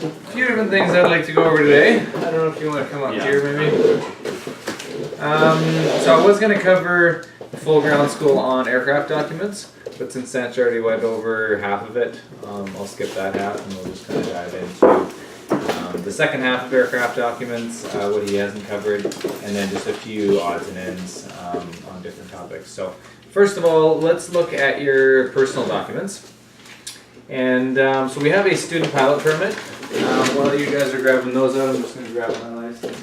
A few different things I'd like to go over today. I don't know if you want to come up here maybe. So I was going to cover the full ground school on aircraft documents, but since Sanch already went over half of it, I'll skip that half and we'll just kind of dive into the second half of aircraft documents, what he hasn't covered, and then just a few odds and ends on different topics. So first of all, let's look at your personal documents. And so we have a student pilot permit. While you guys are grabbing those out, I'm just going to grab my license.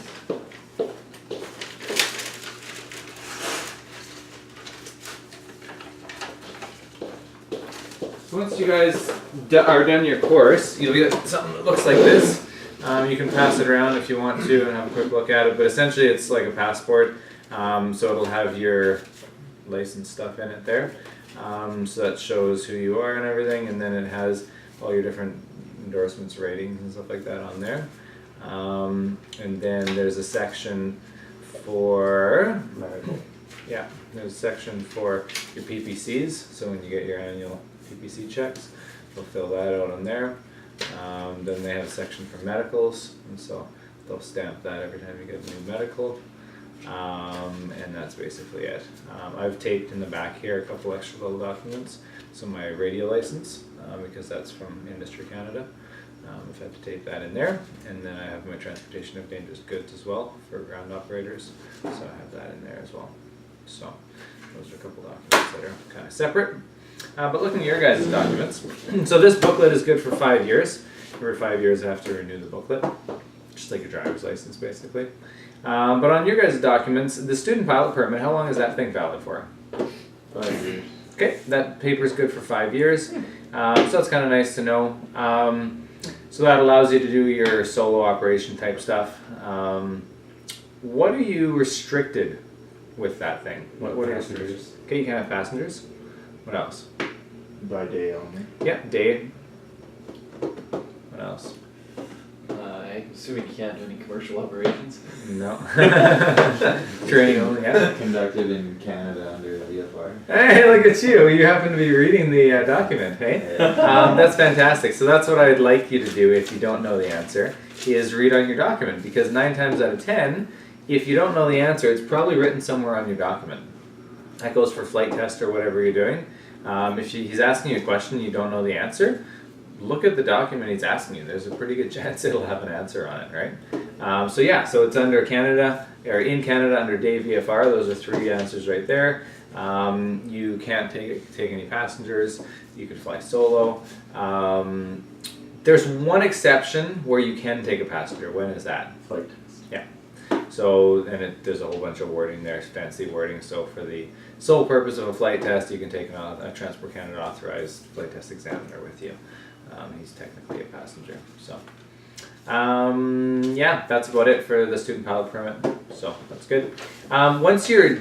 So once you guys are done your course, you'll get something that looks like this. You can pass it around if you want to and have a quick look at it, but essentially it's like a passport. So it'll have your license stuff in it there. So that shows who you are and everything, and then it has all your different endorsements, ratings, and stuff like that on there. And then there's a section for medical. Yeah, there's a section for your PPCs. So when you get your annual PPC checks, they'll fill that out on there. Then they have a section for medicals, and so they'll stamp that every time you get a new medical. And that's basically it. I've taped in the back here a couple extra little documents. So my radio license, because that's from Industry Canada. I've had to tape that in there. And then I have my transportation of dangerous goods as well for ground operators. So I have that in there as well. So those are a couple documents that are kind of separate. But looking at your guys' documents, so this booklet is good for 5 years. Every 5 years I have to renew the booklet, just like your driver's license basically. But on your guys' documents, the student pilot permit, how long is that thing valid for? 5 years. Okay, that paper is good for 5 years, so that's kind of nice to know. So that allows you to do your solo operation type stuff. What are you restricted with that thing? What are your restrictions? Okay, you can have passengers. What else? By day only. Yeah, day. What else? I'm assuming you can't do any commercial operations. No. Training only, yeah. Conducted in Canada under VFR. Hey, look at you. You happen to be reading the document, hey? That's fantastic. So that's what I'd like you to do if you don't know the answer, is read on your document. Because 9 times out of 10, if you don't know the answer, it's probably written somewhere on your document. That goes for flight test or whatever you're doing. If he's asking you a question and you don't know the answer, look at the document he's asking you. There's a pretty good chance it'll have an answer on it, right? So yeah, so it's under Canada, or in Canada under Day VFR. Those are 3 answers right there. You can't take any passengers. You could fly solo. There's one exception where you can take a passenger. When is that? Flight test. Yeah. So, and there's a whole bunch of wording there, fancy wording. So for the sole purpose of a flight test, you can take a Transport Canada authorized flight test examiner with you. He's technically a passenger. So, yeah, that's about it for the student pilot permit. So that's good. Once you're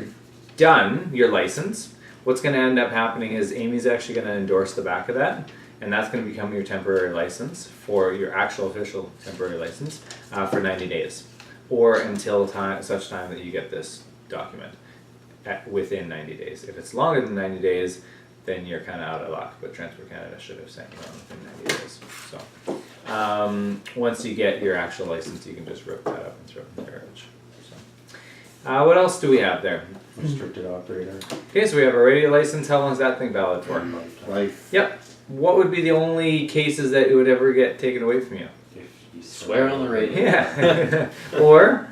done your license, what's going to end up happening is Amy's actually going to endorse the back of that, and that's going to become your temporary license for your actual official temporary license for 90 days, or until such time that you get this document within 90 days. If it's longer than 90 days, then you're kind of out of luck, but Transport Canada should have sent you on within 90 days. So once you get your actual license, you can just rip that up and throw it in the garbage. So, what else do we have there? Restricted operator. Okay, so we have a radio license. How long is that thing valid for? Life. Yep. What would be the only cases that it would ever get taken away from you? If you Swear on the radio. Yeah. Or?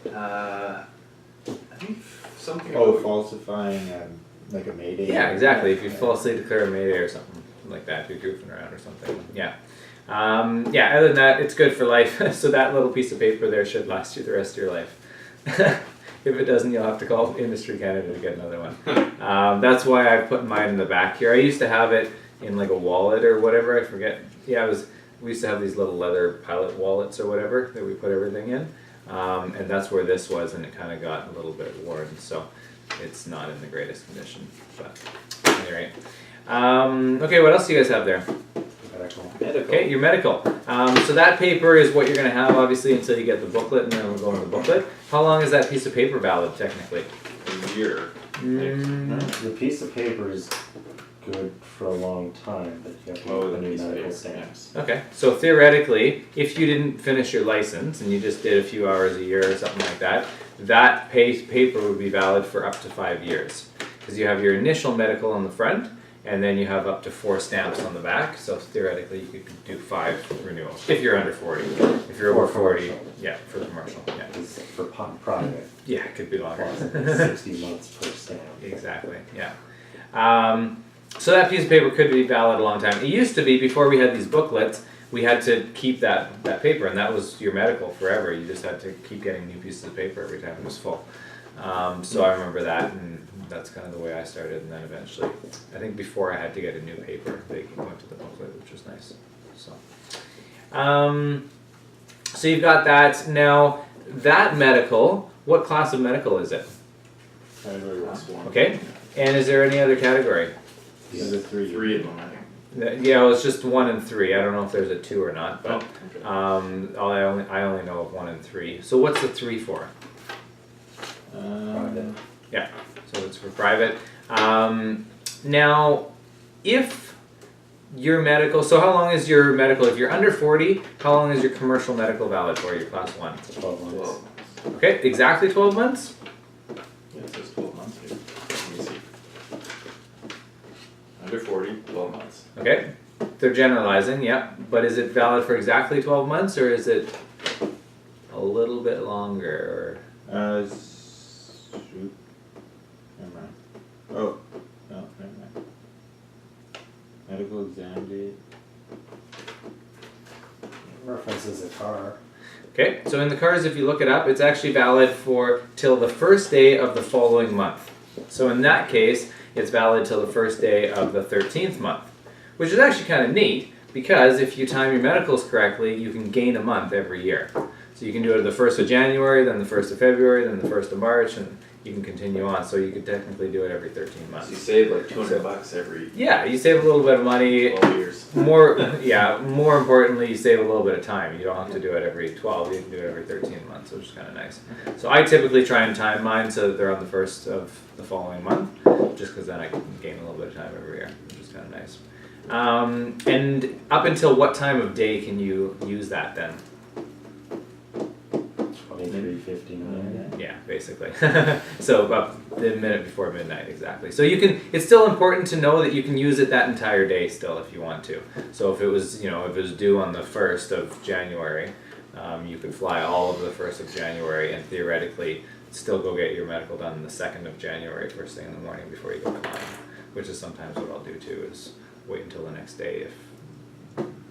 I think something. Oh, falsifying like a mayday. Yeah, exactly. If you falsely declare a mayday or something like that, if you're goofing around or something. Yeah. Yeah, other than that, it's good for life. So that little piece of paper there should last you the rest of your life. If it doesn't, you'll have to call Industry Canada to get another one. That's why I put mine in the back here. I used to have it in like a wallet or whatever. I forget. Yeah, we used to have these little leather pilot wallets or whatever that we put everything in. And that's where this was, and it kind of got a little bit worn. So it's not in the greatest condition. But anyway. Okay, what else do you guys have there? Medical. Okay, your medical. So that paper is what you're going to have, obviously, until you get the booklet, and then we'll go into the booklet. How long is that piece of paper valid, technically? A year. No, the piece of paper is good for a long time, but you have to Oh, get the the new piece of medical paper, stamps. Okay, so theoretically, if you didn't finish your license and you just did a few hours a year or something like that, that paper would be valid for up to 5 years. Because you have your initial medical on the front, and then you have up to 4 stamps on the back, so theoretically you could do 5 renewals, if you're under 40. If you're over For 40, commercial. yeah, for commercial, yeah. It's for private, Yeah, it could be longer. plus 60 months per stamp. Exactly, yeah. So that piece of paper could be valid a long time. It used to be, before we had these booklets, we had to keep that paper, and that was your medical forever. You just had to keep getting new pieces of paper every time it was full. So I remember that, and that's kind of the way I started, and then eventually, I think before I had to get a new paper, they went to the booklet, which was nice. So you've got that. Now, that medical, what class of medical is it? Category one. Last one. Okay, and is there any other category? These are 3. 3 of them, I think. Yeah, it was just 1 and 3. I don't know if there's a 2 or not, Oh, but okay. I only know of 1 and 3. So what's the 3 for? Um, So it's for private. Now, if your medical, so how long is your medical? If you're under 40, how long is your commercial medical valid for? Your class 1? 12 months. 12 months. Okay, exactly 12 months. Yeah, it says 12 months here. Let me see. Under 40, 12 months. Okay, they're generalizing, yeah. But is it valid for exactly 12 months, or is it a little bit longer? shoot. Never mind. Oh, no, never mind. Medical exam date. References a car. Okay, so in the cars, if you look it up, it's actually valid for till the first day of the following month. So in that case, it's valid till the first day of the 13th month, which is actually kind of neat because if you time your medicals correctly, you can gain a month every year. So you can do it the 1st of January, then the 1st of February, then the 1st of March, and you can continue on. So you could technically do it every 13 So you months. save like $200 every Yeah, you save a little bit of money. 12 years. More importantly, you save a little bit of time. You don't have to do it every 12, you can do it every 13 months, which is kind of nice. So I typically try and time mine so that they're on the 1st of the following month, just because then I can gain a little bit of time every year, which is kind of nice. And up until what time of day can you use that then? 23:59. Yeah, basically. So up the minute before midnight, exactly. So you can. It's still important to know that you can use it that entire day still if you want to. So if it was, if it was due on the 1st of January, you could fly all of the 1st of January and theoretically still go get your medical done the 2nd of January, first thing in the morning before you go flying. Which is sometimes what I'll do too, is wait until the next day if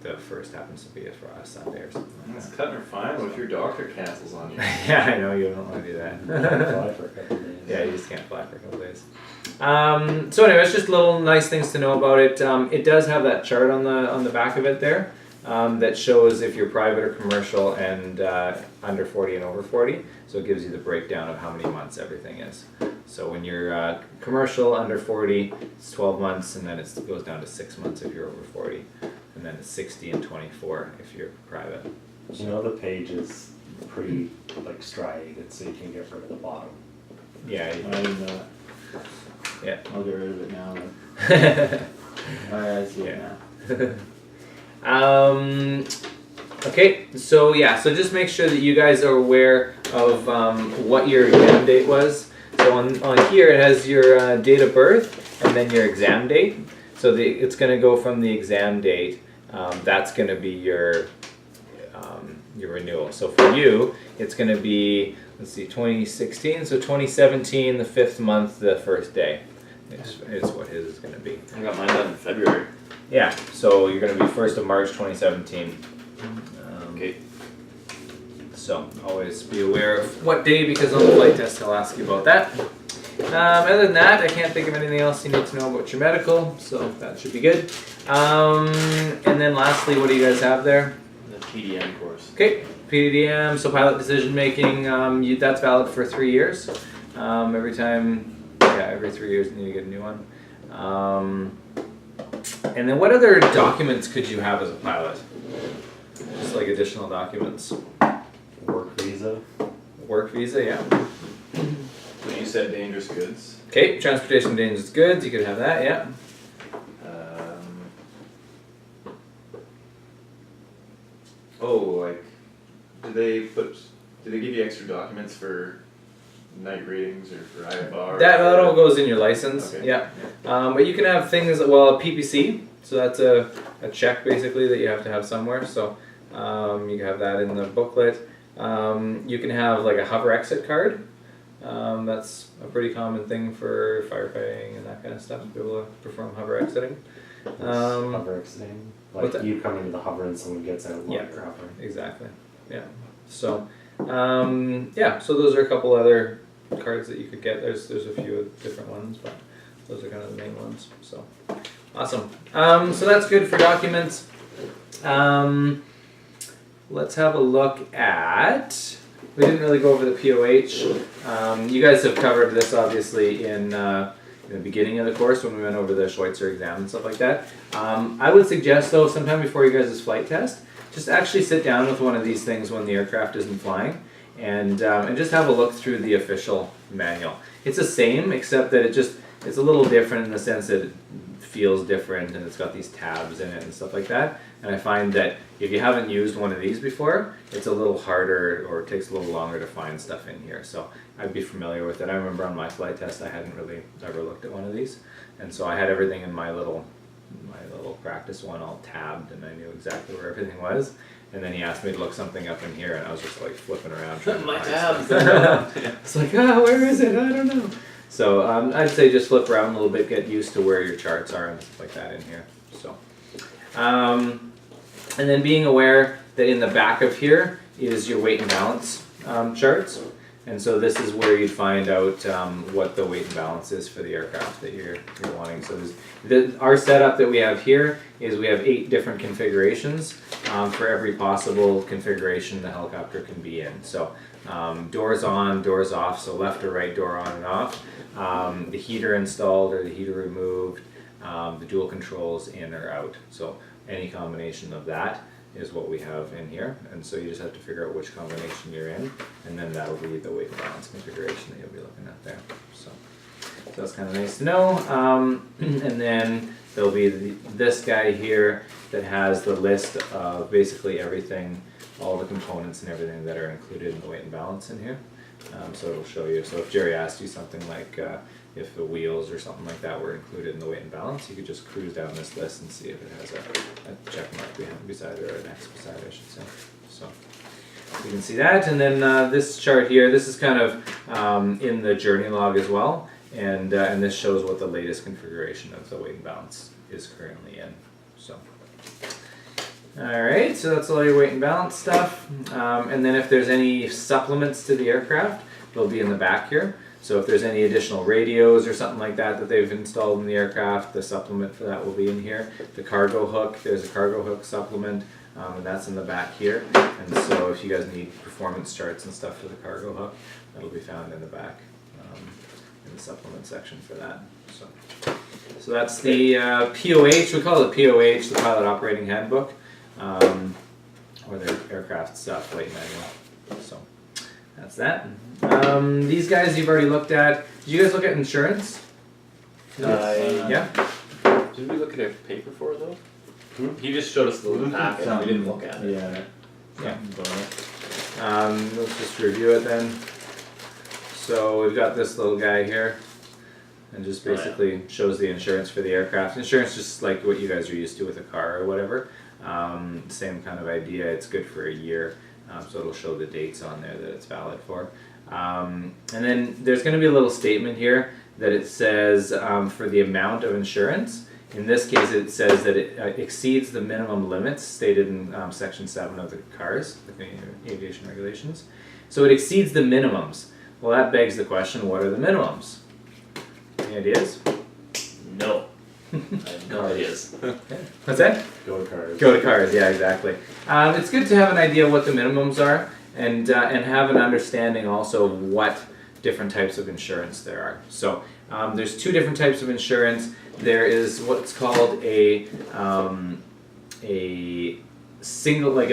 the 1st happens to be a Sunday or something like It's that. cutting her fine. What if your doctor cancels on you? Yeah, I know you don't want to do that. Fly for a couple of days. Yeah, you just can't fly for a couple days. So anyway, it's just little nice things to know about it. It does have that chart on the back of it there that shows if you're private or commercial and under 40 and over 40. So it gives you the breakdown of how many months everything is. So when you're commercial under 40, it's 12 months, and then it goes down to 6 months if you're over 40, and then it's 60 and 24 if you're private. You know the page is pretty striated, so you can get rid of the bottom. Yeah. I didn't know that. Yeah. I'll get rid of it now then. Alright, I see it Yeah. now. Okay, so so just make sure that you guys are aware of what your exam date was. So on here it has your date of birth and then your exam date. So it's going to go from the exam date. That's going to be your renewal. So for you, it's going to be, let's see, 2016. So 2017, the 5th month, the 1st day is what his is going to be. I got mine done in February. Yeah, so you're going to be 1st of March 2017. Okay. So always be aware of what day, because on the flight test he'll ask you about that. Other than that, I can't think of anything else you need to know about your medical, so that should be good. And then lastly, what do you guys have there? The PDM course. Okay, PDM, so pilot decision making, that's valid for 3 years. Every 3 years you need to get a new one. And then what other documents could you have as a pilot? Just like additional documents. Work visa. Work visa, yeah. But you said dangerous goods. Okay, transportation dangerous goods, you could have that, yeah. Oh, like, do they give you extra documents for night readings or for IFR? That all goes in your license, Okay. yeah. But you can have things, well, PPC, so that's a check basically that you have to have somewhere, so you can have that in the booklet. You can have like a hover exit card. That's a pretty common thing for firefighting and that kind of stuff, to be able to perform hover exiting. Hover exiting. what's Like that? you come into the hover and someone gets out while Yeah. you're hovering. Exactly, yeah. So, so those are a couple other cards that you could get. There's a few different ones, but those are kind of the main ones. So, awesome. So that's good for documents. Let's have a look at. We didn't really go over the POH. You guys have covered this obviously in the beginning of the course when we went over the Schweitzer exam and stuff like that. I would suggest though, sometime before you guys' flight test, just actually sit down with one of these things when the aircraft isn't flying, and just have a look through the official manual. It's the same, except that it's a little different in the sense that it feels different and it's got these tabs in it and stuff like that. And I find that if you haven't used one of these before, it's a little harder or it takes a little longer to find stuff in here. So I'd be familiar with it. I remember on my flight test I hadn't really ever looked at one of these, and so I had everything in my little practice one all tabbed, and I knew exactly where everything was. And then he asked me to look something up in here, and I was just like flipping around trying to My find tabs. stuff. It's like, where is it? I don't know. So I'd say just flip around a little bit, get used to where your charts are and stuff like that in here. So, and then being aware that in the back of here is your weight and balance charts. And so this is where you'd find out what the weight and balance is for the aircraft that you're wanting. So our setup that we have here is we have 8 different configurations for every possible configuration the helicopter can be in. So doors on, doors off, so left or right door on and off. The heater installed or the heater removed, the dual controls in or out. So any combination of that is what we have in here, and so you just have to figure out which combination you're in, and then that'll be the weight and balance configuration that you'll be looking at there. So that's kind of nice to know. And then there'll be this guy here that has the list of basically everything, all the components and everything that are included in the weight and balance in here. So it'll show you. So if Jerry asked you something like if the wheels or something like that were included in the weight and balance, you could just cruise down this list and see if it has a check mark beside it, or an X beside it, I should say. So you can see that. And then this chart here, this is kind of in the journey log as well, and this shows what the latest configuration of the weight and balance is currently in. So. Alright, so that's all your weight and balance stuff. And then if there's any supplements to the aircraft, they'll be in the back here. So if there's any additional radios or something like that that they've installed in the aircraft, the supplement for that will be in here. The cargo hook, there's a cargo hook supplement, and that's in the back here. And so if you guys need performance charts and stuff for the cargo hook, that'll be found in the back, in the supplement section for that. So that's the POH, we call it POH, the Pilot Operating Handbook. Or their aircraft stuff, weight manual. So that's that. These guys you've already looked at. Did you guys look at insurance? Yeah. Did we look at a paper for it though? He just showed us the little packet. We didn't look at it. Yeah. Let's just review it then. So we've got this little guy here, and just basically shows the insurance for the aircraft. Insurance just like what you guys are used to with a car or whatever. Same kind of idea. It's good for a year, so it'll show the dates on there that it's valid for. And then there's going to be a little statement here that it says for the amount of insurance. In this case, it says that it exceeds the minimum limits stated in Section 7 of the CARS, the Canadian Aviation Regulations. So it exceeds the minimums. Well, that begs the question, what are the minimums? Any ideas? No. I have no ideas. What's that? Go to cars. Go to cars, yeah, exactly. It's good to have an idea of what the minimums are, and have an understanding also of what different types of insurance there are. So there's 2 different types of insurance. There is what's called a single, like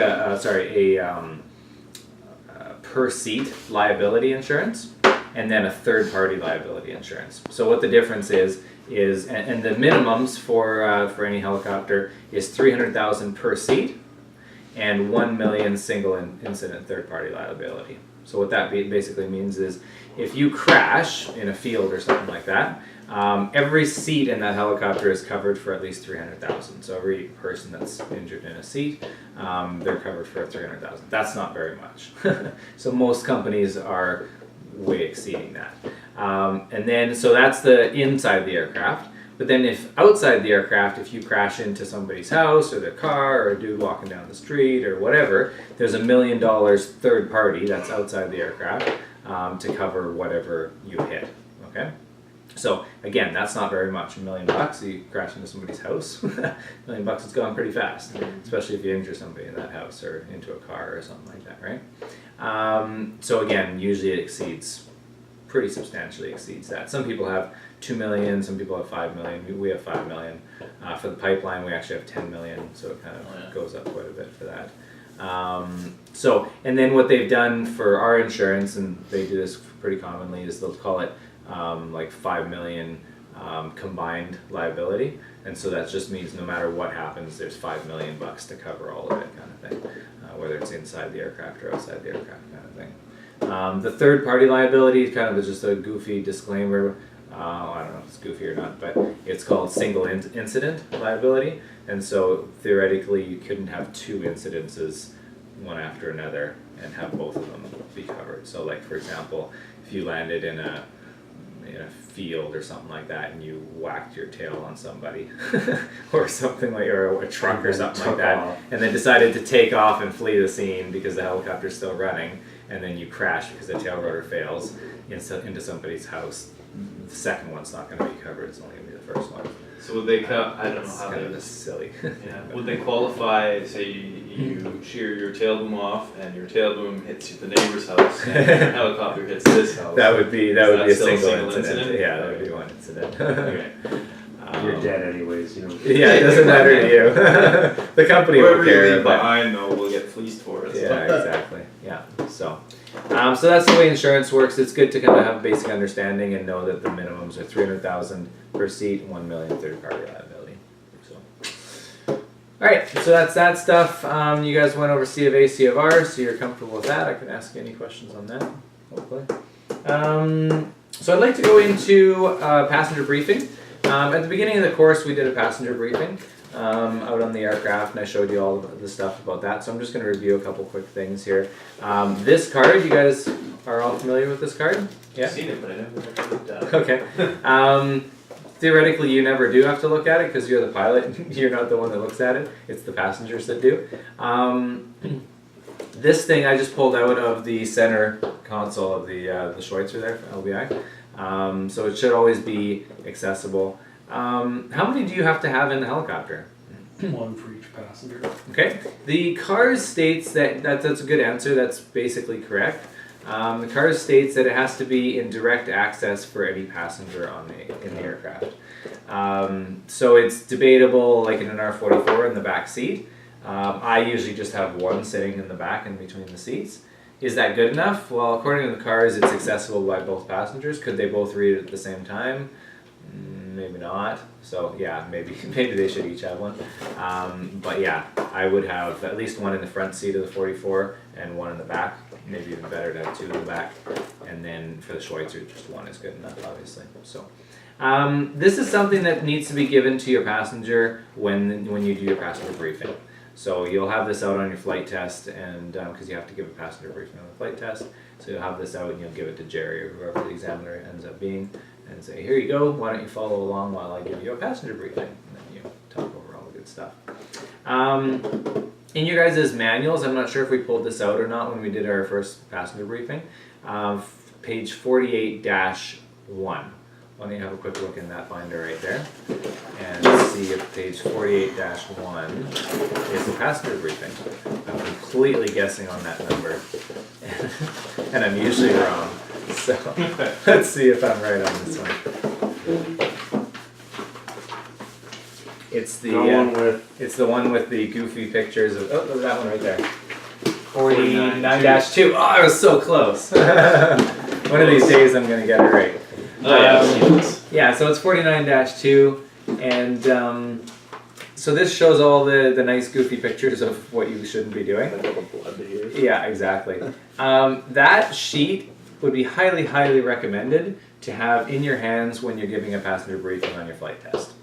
per seat liability insurance, and then a third party liability insurance. So what the difference is the minimums for any helicopter is $300,000 per seat, and 1 million single incident third-party liability. So what that basically means is if you crash in a field or something like that, every seat in that helicopter is covered for at least $300,000. So every person that's injured in a seat, they're covered for $300,000. That's not very much. So most companies are way exceeding that. And then, so that's the inside the aircraft. But then if outside the aircraft, if you crash into somebody's house or their car or a dude walking down the street or whatever, there's $1 million third party that's outside the aircraft to cover whatever you hit, okay? So again, that's not very much. $1 million, you crash into somebody's house, $1 million is gone pretty fast, especially if you injure somebody in that house or into a car or something like that, right? So again, usually it pretty substantially exceeds that. Some people have 2 million, some people have 5 million, we have 5 million. For the pipeline, we actually have 10 million, so it kind of goes up quite a bit for that. So, and then what they've done for our insurance, and they do this pretty commonly, is they'll call it like 5 million combined liability, and so that just means no matter what happens, there's $5 million to cover all of it, kind of thing, whether it's inside the aircraft or outside the aircraft, kind of thing. The third party liability kind of is just a goofy disclaimer. I don't know if it's goofy or not, but it's called single incident liability, and so theoretically you couldn't have two incidences one after another and have both of them be covered. So like for example, if you landed in a field or something like that and you whacked your tail on somebody or something like, or a truck or something like that, and then decided to take off and flee the scene because the helicopter's still running, and then you crash because the tail rotor fails into somebody's house, the second one's not going to be covered, it's only going to be the first one. So would they I don't know It's how kind they of silly. yeah. Would they qualify, say you shear your tail boom off and your tail boom hits the neighbor's house and your helicopter hits this house? That would be that a still a single single incident. incident? Yeah, that would be one incident. Okay. You're dead anyways, you know. Yeah, it doesn't matter to you. The company will Whoever you care. leave But behind though will get fleeced for it. yeah, exactly. Yeah. So that's the way insurance works. It's good to kind of have a basic understanding and know that the minimums are $300,000 per seat, 1 million third-party liability. So, all right. So that's that stuff. You guys went over C of A, C of R, so you're comfortable with that. I can ask you any questions on that, hopefully. So I'd like to go into passenger briefing. At the beginning of the course, we did a passenger briefing out on the aircraft, and I showed you all the stuff about that. So I'm just going to review a couple quick things here. This card, you guys are all familiar with this card? Yeah? I've seen it, but I never actually looked at it. Okay. Theoretically, you never do have to look at it because you're the pilot. You're not the one that looks at it. It's the passengers that do. This thing I just pulled out of the center console of the Schweitzer there for LBI. So it should always be accessible. How many do you have to have in the helicopter? One for each passenger. Okay. The CARS states that's a good answer. That's basically correct. The CARS states that it has to be in direct access for any passenger in the aircraft. So it's debatable, like in an R-44 in the back seat. I usually just have one sitting in the back in between the seats. Is that good enough? Well, according to the CARS, it's accessible by both passengers. Could they both read it at the same time? Maybe not. So yeah, maybe they should each have one. But yeah, I would have at least one in the front seat of the 44 and one in the back. Maybe even better to have two in the back. And then for the Schweitzer, just one is good enough, obviously. So this is something that needs to be given to your passenger when you do your passenger briefing. So you'll have this out on your flight test, and because you have to give a passenger briefing on the flight test, so you'll have this out and you'll give it to Jerry or whoever the examiner ends up being, and say, here you go, why don't you follow along while I give you a passenger briefing, and then you talk over all the good stuff. In your guys' manuals, I'm not sure if we pulled this out or not when we did our first passenger briefing, page 48-1. Why don't you have a quick look in that binder right there and see if page 48-1 is the passenger briefing. I'm completely guessing on that number, and I'm usually wrong. So let's see if I'm right on this one. It's the one with the goofy pictures of look at that one right there. 49-2. Oh, I was so close. One of these days I'm gonna get it right. Oh yeah, I've seen this. Yeah, so it's 49-2, and so this shows all the nice goofy pictures of what you shouldn't be doing. Like all the blood here. Yeah, exactly. That sheet would be highly, highly recommended to have in your hands when you're giving a passenger briefing on your flight test.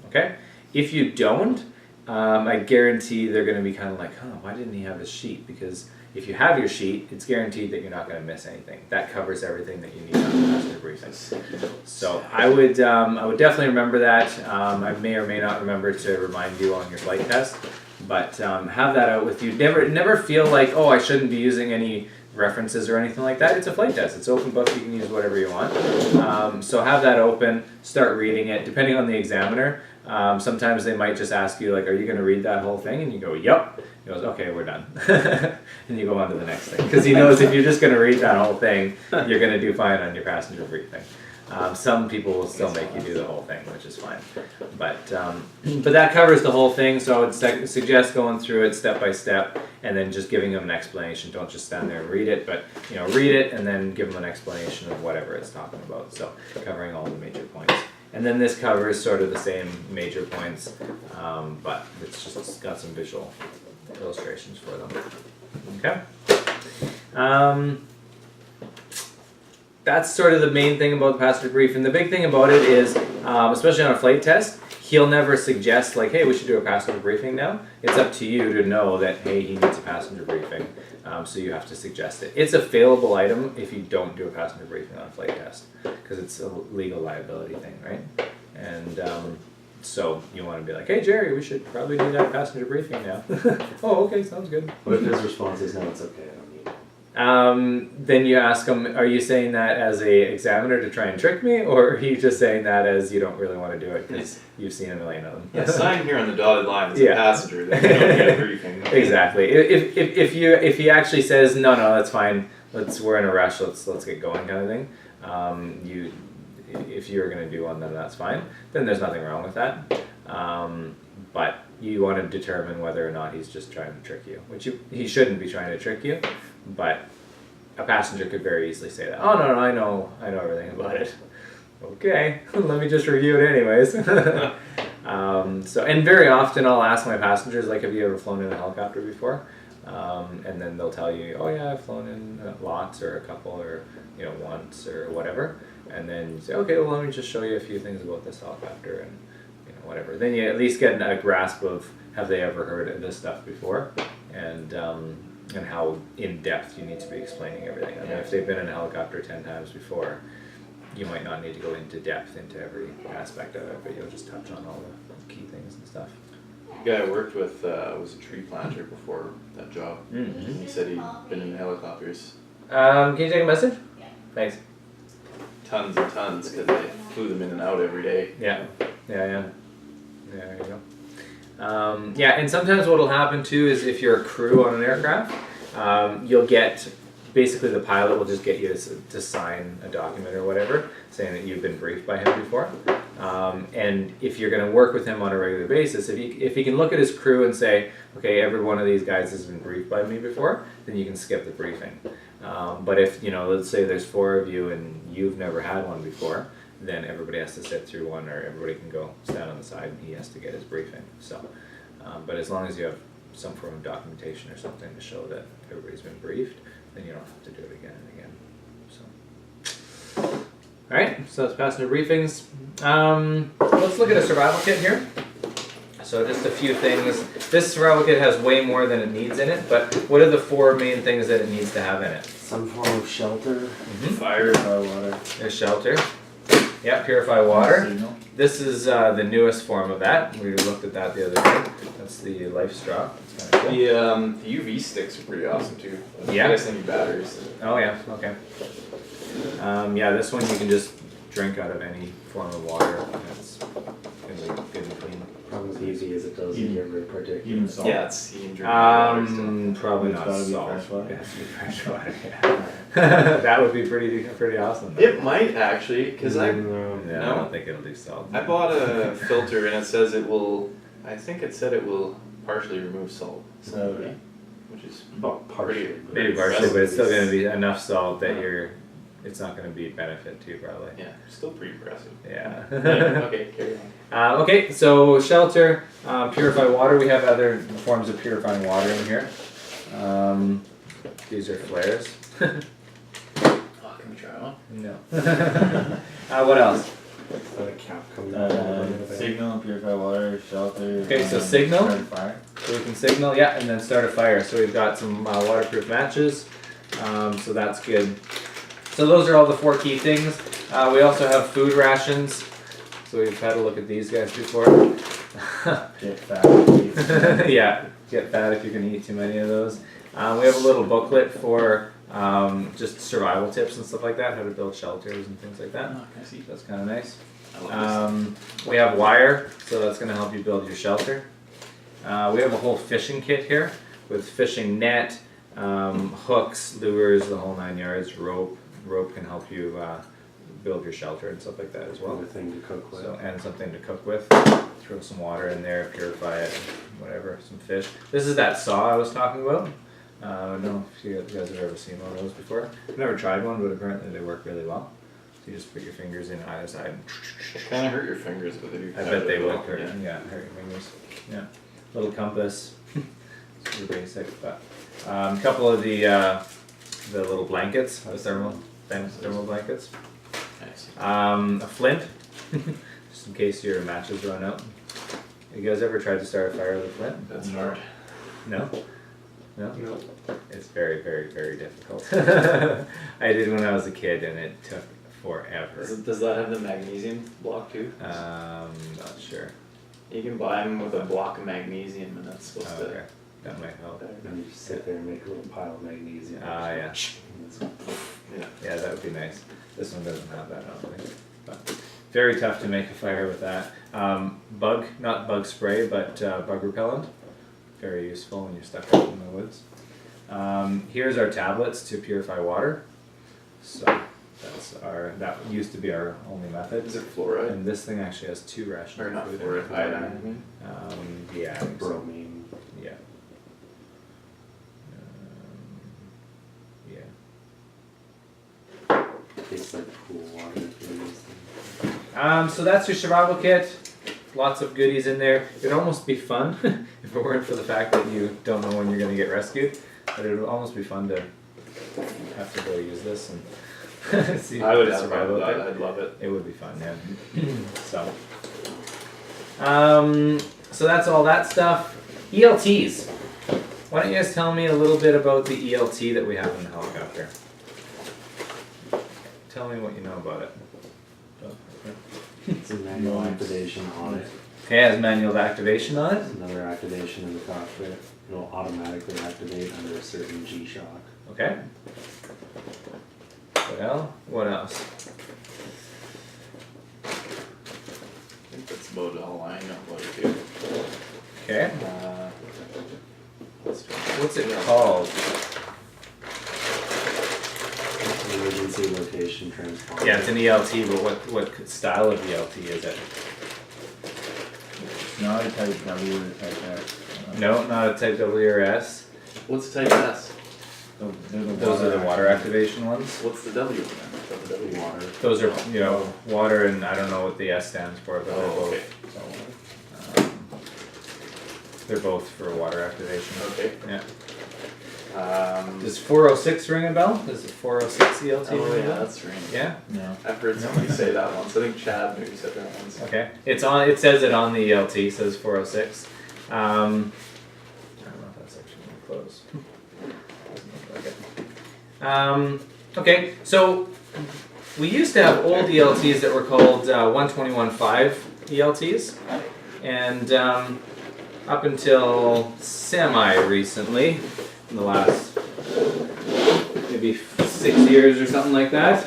Okay? If you don't, I guarantee they're going to be kind of like, why didn't he have his sheet? Because if you have your sheet, it's guaranteed that you're not going to miss anything. That covers everything that you need on the passenger briefing. So I would definitely remember that. I may or may not remember to remind you on your flight test, but have that out with you. Never feel like, I shouldn't be using any references or anything like that. It's a flight test. It's open book. You can use whatever you want. So have that open. Start reading it. Depending on the examiner, sometimes they might just ask you like, "Are you going to read that whole thing?" And you go, "Yep." He goes, "Okay, we're done," and you go on to the next thing because he knows if you're just going to read that whole thing, you're going to do fine on your passenger briefing. Some people will still make you do the whole thing, which is fine. But that covers the whole thing, so I would suggest going through it step by step and then just giving them an explanation. Don't just stand there and read it, but read it and then give them an explanation of whatever it's talking about. So covering all the major points. And then this covers sort of the same major points, but it's got some visual illustrations for them. Okay? That's sort of the main thing about the passenger brief. And the big thing about it is, especially on a flight test, he'll never suggest like, hey, we should do a passenger briefing now. It's up to you to know that, hey, he needs a passenger briefing. So you have to suggest it. It's a failable item if you don't do a passenger briefing on a flight test because it's a legal liability thing, right? And so you want to be like, hey, Jerry, we should probably do that passenger briefing now. Oh, okay, sounds good. What if his response is, no, it's okay, I don't need it? Then you ask him, are you saying that as a examiner to try and trick me, or are you just saying that as you don't really want to do it because you've seen a million of them? Yeah, sign here on the dotted line as Yeah. a passenger that you don't get a briefing. Exactly. If he actually says no, that's fine. We're in a rush. Let's get going, kind of thing. If you're going to do one, then that's fine. Then there's nothing wrong with that. But you want to determine whether or not he's just trying to trick you, which he shouldn't be trying to trick you. But a passenger could very easily say that. Oh no, I know everything about it. Okay, let me just review it anyways. And very often I'll ask my passengers, like, have you ever flown in a helicopter before? And then they'll tell you, oh yeah, I've flown in lots or a couple or once or whatever. And then you say, okay, well let me just show you a few things about this helicopter and whatever. Then you at least get a grasp of have they ever heard of this stuff before, and how in depth you need to be explaining everything. I mean, if they've been in a helicopter 10 times before, you might not need to go into depth into every aspect of it, but you'll just touch on all the key things and stuff. The guy I worked with was a tree planter before that job. Mm-hmm. And he said he'd been in helicopters Can you take a message? Thanks. tons and tons because they flew them in and out every day. Yeah. There you go. And sometimes what'll happen too is if you're a crew on an aircraft, you'll get, basically the pilot will just get you to sign a document or whatever saying that you've been briefed by him before. And if you're going to work with him on a regular basis, if he can look at his crew and say, okay, every one of these guys has been briefed by me before, then you can skip the briefing. But if, let's say there's 4 of you and you've never had one before, then everybody has to sit through one, or everybody can go stand on the side and he has to get his briefing. So, but as long as you have some form of documentation or something to show that everybody's been briefed, then you don't have to do it again and again. So, all right, so that's passenger briefings. Let's look at a survival kit here. So just a few things. This survival kit has way more than it needs in it, but what are the 4 main things that it needs to have in it? Some form of shelter, Fire. water. There's shelter. Yeah, purify water. Signal. This is the newest form of that. We looked at that the other day. That's the life straw. It's kind of cool. The UV sticks are pretty awesome too. Yeah. I guess any batteries. Oh yeah, okay. This one you can just drink out of any form of water. It's good and clean. Problem with easy as it does Even- get very particular. Even salt. Yeah, it's you can drink water still. Probably It's not gotta be salt. fresh water. It has to be fresh water. Yeah. That would be pretty awesome. Though. It might actually, because Yeah, I No? don't think it'll do salt. I bought a filter and it says it will. I think it said it will partially remove salt. So, Okay. which is Well, partially. Pretty- but Maybe it's- partially, but it's still going to be enough salt that you're it's not going to be a benefit to you probably. Yeah, still pretty impressive. Yeah. Okay, carry on. Okay, so shelter, purify water. We have other forms of purifying water in here. These are flares. Oh, can we try one? No. What else? Is that a cap coming out? Signal, purify water, shelter. Okay, so signal. start a fire. So we can signal, yeah, and then start a fire. So we've got some waterproof matches, so that's good. So those are all the 4 key things. We also have food rations. So we've had a look at these guys before. Get fat. Yeah, get fat if you're gonna eat too many of those. We have a little booklet for just survival tips and stuff like that, how to build shelters and things like that. Oh, can I see? That's kind of nice. I love We have wire, so that's going to help you build your shelter. We have a whole fishing kit here with fishing net, hooks, lures, the whole 9 yards, rope. Rope can help you build your shelter and stuff like that as well. Another thing to cook with. So, and something to cook with. Throw some water in there, purify it, whatever, some fish. This is that saw I was talking about. I don't know if you guys have ever seen one of those before. I've never tried one, but apparently they work really well. So you just put your fingers in either side. it. Kind of hurt your fingers, but they do. I bet they would hurt. Yeah. Yeah, hurt your fingers. Yeah, little compass. Super basic, but a couple of the little blankets, the thermal blankets. Nice. A flint, just in case your matches run out. You guys ever tried to start a fire with a flint? That's hard. No? No? No. It's very, very, very difficult. I did when I was a kid and it took forever. Does that have the magnesium block too? Not sure. You can buy them with a block of magnesium, and that's supposed Oh, okay. That might help. And you just sit there and make a little pile of magnesium. Ah, yeah. Yeah. Yeah, that would be nice. This one doesn't have that, I don't think. But very tough to make a fire with that. Not bug spray, but bug repellent. Very useful when you're stuck out in the woods. Here's our tablets to purify water. So that used to be our only method. Is it fluoride? And this thing actually has 2 rations. Or not included. fluoride, iodine, I mean? Yeah, I think so. Bromine. Yeah. Yeah. Tastes like pool water if you use them. So that's your survival kit. Lots of goodies in there. It'd almost be fun if it weren't for the fact that you don't know when you're going to get rescued. But it would almost be fun to have to go use this and see I would the have survival that. kit. I'd love it. It would be fun, yeah. So that's all that stuff. ELTs. Why don't you guys tell me a little bit about the ELT that we have in the helicopter? Tell me what you know about it. It's a manual Nice. activation on it. Okay, it has manual activation on it. It's another activation in the cockpit. It'll automatically activate under a certain G-shock. Okay. What else? I think that's about all I know about it too. Okay. What's What's it called? It's an emergency location transponder. Yeah, it's an ELT, but what style of ELT is it? Not a type W or type X. No, not a Type W or S. What's type S? Those are the water activation ones. What's the W one then? Is that the W? Water. Those are, water, and I don't know what the S stands for, but they're Oh, both. okay. They're both for water activation. Okay. Yeah. Um, Does 406 ring a bell? Does the 406 ELT oh ring a yeah, bell? that's right. Yeah. No. I've heard somebody say that once. I think Chad maybe said that once. Okay. It's on. It says it on the ELT. It says 406. I don't know if that's actually gonna close. Doesn't look like it. Okay. So we used to have old ELTs that were called 121.5 ELTs, and up until semi-recently, in the last maybe 6 years or something like that,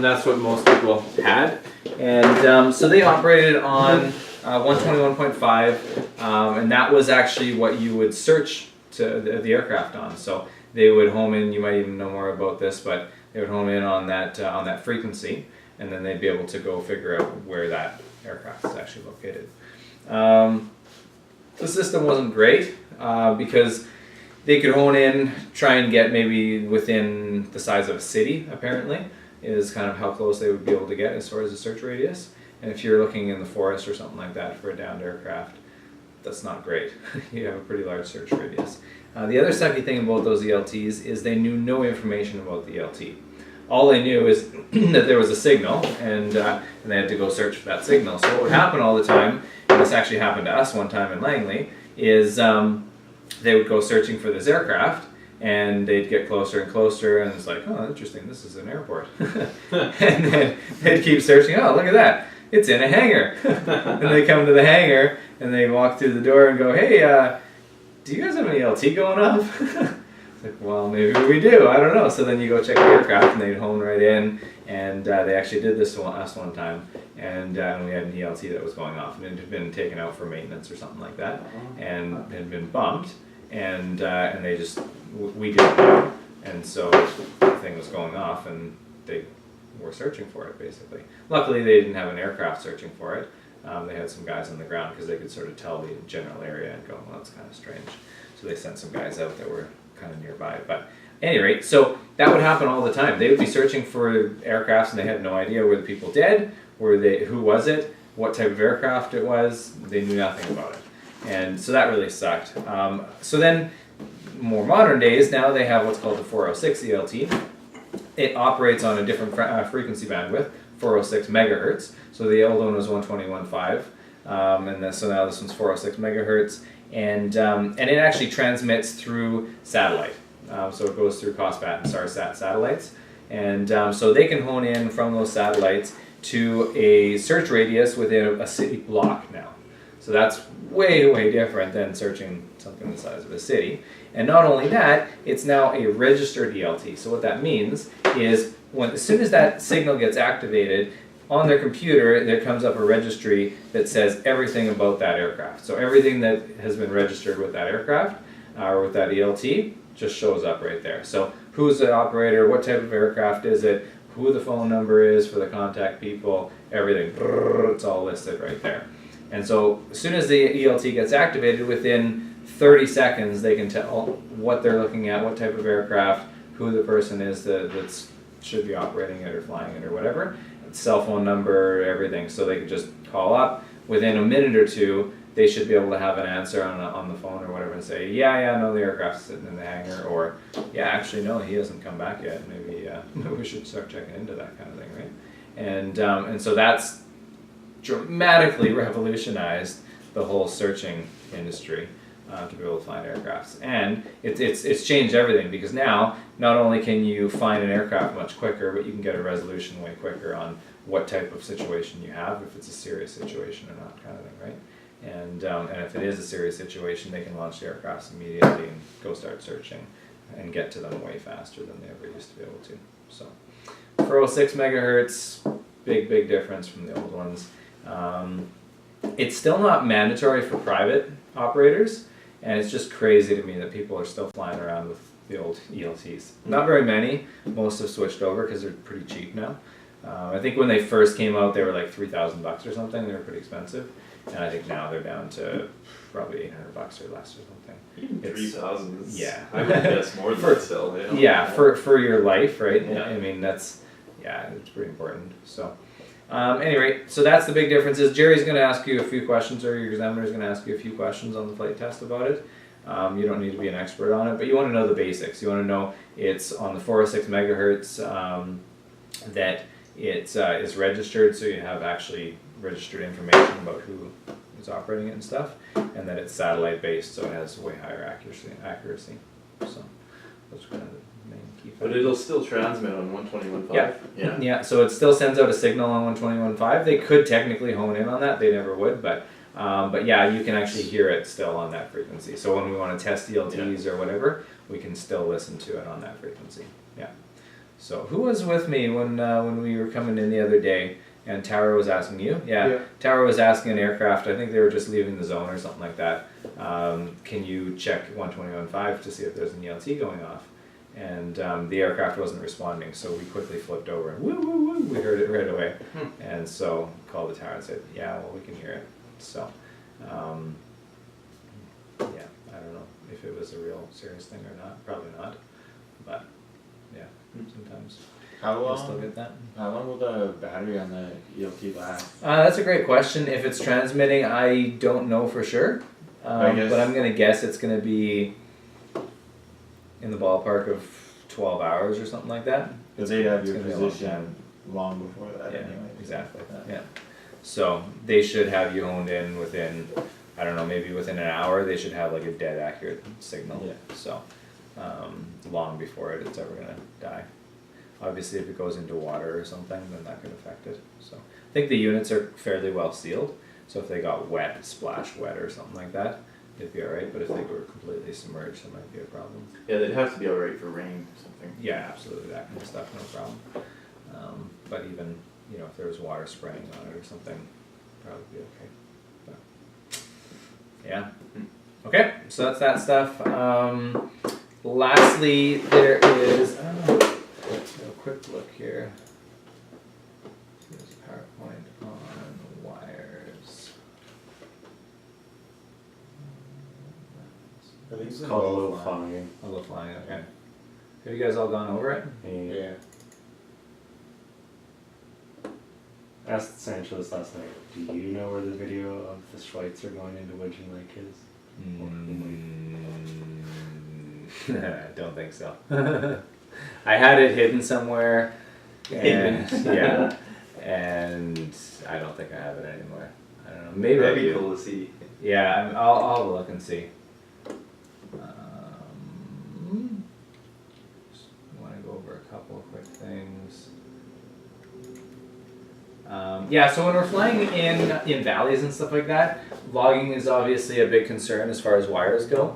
that's what most people had. And so they operated on 121.5, and that was actually what you would search to the aircraft on. So they would home in, you might even know more about this, but they would home in on that frequency, and then they'd be able to go figure out where that aircraft is actually located. The system wasn't great because they could hone in, try and get maybe within the size of a city, apparently, is kind of how close they would be able to get as far as the search radius. And if you're looking in the forest or something like that for a downed aircraft, that's not great. You have a pretty large search radius. The other sucky thing about those ELTs is they knew no information about the ELT. All they knew is that there was a signal, and they had to go search for that signal. So what would happen all the time, and this actually happened to us one time in Langley, is they would go searching for this aircraft, and they'd get closer and closer, and it's like, oh, interesting, this is an airport. And then they'd keep searching, oh, look at that, it's in a hangar. And they come to the hangar, and they walk through the door and go, hey, do you guys have any LT going off? It's like, well, maybe we do, I don't know. So then you go check the aircraft, and they'd hone right in, and they actually did this to us one time, and we had an ELT that was going off, and it had been taken out for maintenance or something like that, and had been bumped, and they just, we didn't know, and so the thing was going off, and they were searching for it, basically. Luckily, they didn't have an aircraft searching for it. They had some guys on the ground, because they could sort of tell the general area and go, well, that's kind of strange. So they sent some guys out that were kind of nearby. But at any rate, so that would happen all the time. They would be searching for aircrafts, and they had no idea, were the people dead? Who was it? What type of aircraft it was? They knew nothing about it. And so that really sucked. So then, more modern days, now they have what's called the 406 ELT. It operates on a different frequency bandwidth, 406 megahertz. So the old one was 121.5, so now this one's 406 megahertz, and it actually transmits through satellite. So it goes through COSPAT and SARSAT satellites, and so they can hone in from those satellites to a search radius within a city block now. So that's way, way different than searching something the size of a city. And not only that, it's now a registered ELT. So what that means is as soon as that signal gets activated, on their computer there comes up a registry that says everything about that aircraft. So everything that has been registered with that aircraft or with that ELT just shows up right there. So who's the operator, what type of aircraft is it, who the phone number is for the contact people, everything, it's all listed right there. And so as soon as the ELT gets activated, within 30 seconds they can tell what they're looking at, what type of aircraft, who the person is that should be operating it or flying it or whatever, cell phone number, everything. So they can just call up. Within a minute or two, they should be able to have an answer on the phone or whatever and say, yeah, no, the aircraft's sitting in the hangar, or yeah, actually no, he hasn't come back yet. Maybe we should start checking into that kind of thing, right? And so that's dramatically revolutionized the whole searching industry to be able to find aircrafts. And it's changed everything, because now not only can you find an aircraft much quicker, but you can get a resolution way quicker on what type of situation you have, if it's a serious situation or not, kind of thing, right? And if it is a serious situation, they can launch the aircrafts immediately and go start searching and get to them way faster than they ever used to be able to. So 406 megahertz, big difference from the old ones. It's still not mandatory for private operators, and it's just crazy to me that people are still flying around with the old ELTs. Not very many. Most have switched over because they're pretty cheap now. I think when they first came out, they were like $3,000 or something. They were pretty expensive, and I think now they're down to probably $800 or less or something. Even 3,000. Yeah. I would guess more than that still. You know? Yeah, for your life, right? Yeah. I mean, it's pretty important. So. Anyway, so that's the big difference. Is Jerry's going to ask you a few questions, or your examiner is going to ask you a few questions on the flight test about it. You don't need to be an expert on it, but you want to know the basics. You want to know it's on the 406 megahertz, that it is registered, so you have actually registered information about who is operating it and stuff, and that it's satellite based, so it has way higher accuracy. So those are kind of the main key factors. But it'll still transmit on 121.5. Yeah, so it still sends out a signal on 121.5. They could technically hone in on that. They never would, but yeah, you can actually hear it still on that frequency. So when we want to test ELTs or whatever, we can still listen to it on that frequency. Yeah. So who was with me when we were coming in the other day? And Tara was asking you? Yeah. Tara was asking an aircraft, I think they were just leaving the zone or something like that. Can you check 121.5 to see if there's an ELT going off? And the aircraft wasn't responding, so we quickly flipped over and woo, we heard it right away. And so called the tower and said, yeah, well, we can hear it. So, yeah, I don't know if it was a real serious thing or not, probably not, but yeah, sometimes How you'll still long? get that. How long will the battery on the ELT last? That's a great question. If it's transmitting, I don't know for sure, I guess- but I'm gonna guess it's gonna be in the ballpark of 12 hours or something like that. Because they'd have It's your gonna be a long position long before that Yeah, anyway. exactly. Yeah. So they should have you honed in within, I don't know, maybe within an hour. They should have like a dead accurate signal. Yeah. So long before it's ever gonna die. Obviously, if it goes into water or something, then that could affect it. So I think the units are fairly well sealed. So if they got wet, splash wet or something like that, they'd be alright. But if they were completely submerged, it might be a problem. Yeah, they'd have to be alright for rain or something. Yeah, absolutely, that kind of stuff, no problem. But even, you know, if there was water spraying on it or something, probably be okay. But, yeah. Okay, so that's that stuff. Lastly, there is, a quick look here. There's a PowerPoint on wires. Are these It's in called both low lines? flying. A low flying, okay. Have you guys all gone over it? Yeah. I asked Sancho this last night. Do you know where the video of the Schweitzer going into Widgeon Lake is? I don't think so. I had it hidden somewhere. And, yeah, and I don't think I have it anymore. I don't know. Maybe I That'd be do. cool to see. Yeah, I'll look and see. Just want to go over a couple of quick things. Yeah, so when we're flying in valleys and stuff like that, logging is obviously a big concern as far as wires go.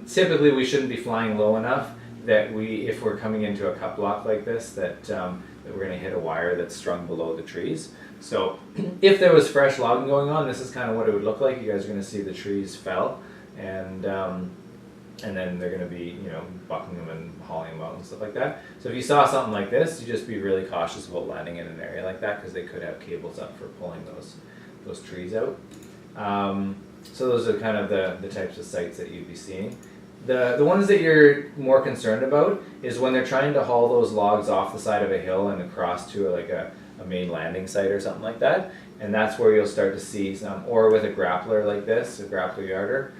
Typically, we shouldn't be flying low enough that if we're coming into a cut block like this, that we're going to hit a wire that's strung below the trees. So if there was fresh logging going on, this is kind of what it would look like. You guys are going to see the trees fell, and then they're going to be, you know, bucking them and hauling them out and stuff like that. So if you saw something like this, you just be really cautious about landing in an area like that, because they could have cables up for pulling those trees out. So those are kind of the types of sites that you'd be seeing. The ones that you're more concerned about is when they're trying to haul those logs off the side of a hill and across to a main landing site or something like that. And that's where you'll start to see some, or with a grappler like this, a grappler yarder.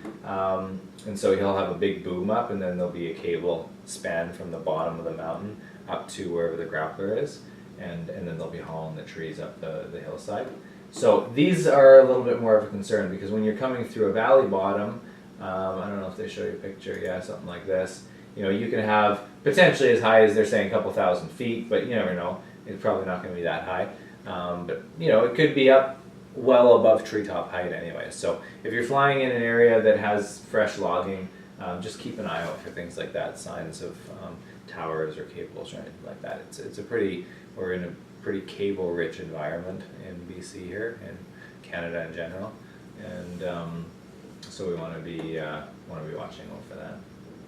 And so he'll have a big boom up, and then there'll be a cable span from the bottom of the mountain up to wherever the grappler is. And then they'll be hauling the trees up the hillside. So these are a little bit more of a concern, because when you're coming through a valley bottom, I don't know if they show you a picture, yeah, something like this. You know, you can have potentially as high as they're saying a couple thousand feet, but you never know. It's probably not going to be that high. But you know, it could be up well above treetop height anyway. So if you're flying in an area that has fresh logging, just keep an eye out for things like that, signs of towers or cables or anything like that. We're in a pretty cable-rich environment in BC here, and Canada in general, and so we want to be watching out for that.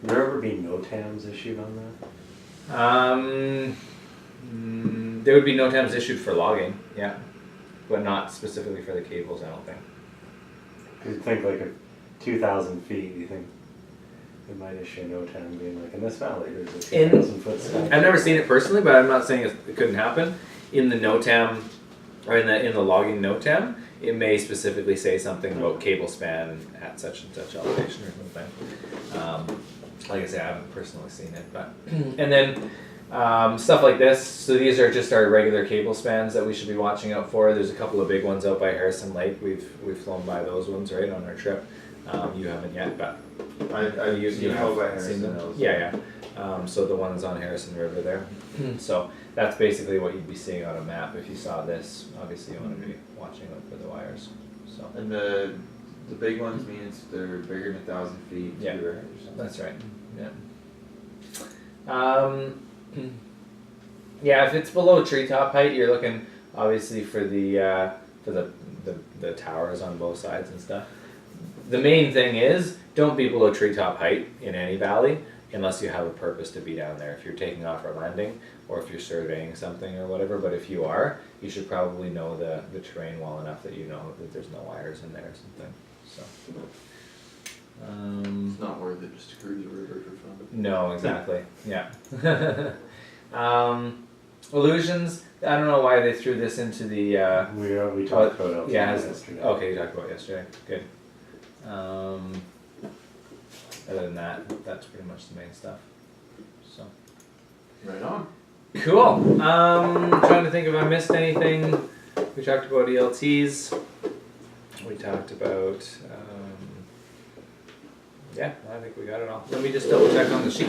Will there ever be NOTAMs issued on that? There would be no TAMs issued for logging, yeah, but not specifically for the cables, I don't think. Because you think like at 2,000 feet, you think they might issue a NOTAM being like, in this valley, there's a 2,000 foot span. I've never seen it personally, but I'm not saying it couldn't happen. In the NOTAM, or in the logging NOTAM, it may specifically say something about cable span at such and such elevation or something. Like I say, I haven't personally seen it, but and then stuff like this. So these are just our regular cable spans that we should be watching out for. There's a couple of big ones out by Harrison Lake. We've flown by those ones right on our trip. You haven't yet, but I've seen how by seen them. Harrison. Yeah. So the ones on Harrison River there. So that's basically what you'd be seeing on a map. If you saw this, obviously you want to be watching out for the wires. So And the big ones means they're bigger than 1,000 feet. Yeah. too, right, or something? that's right. Yeah. Yeah, if it's below treetop height, you're looking obviously for the towers on both sides and stuff. The main thing is, don't be below treetop height in any valley unless you have a purpose to be down there. If you're taking off or landing, or if you're surveying something or whatever, but if you are, you should probably know the terrain well enough that you know that there's no wires in there or something. So, It's not worth it just to cruise a river for fun. No, exactly. Yeah. Illusions. I don't know why they threw this into the. We talked about it Yeah. yesterday. Okay, you talked about it yesterday. Good. Other than that, that's pretty much the main stuff. So. Right on. Cool. Trying to think if I missed anything. We talked about ELTs. We talked about. Yeah, I think we got it all. Let me just double check on the sheet.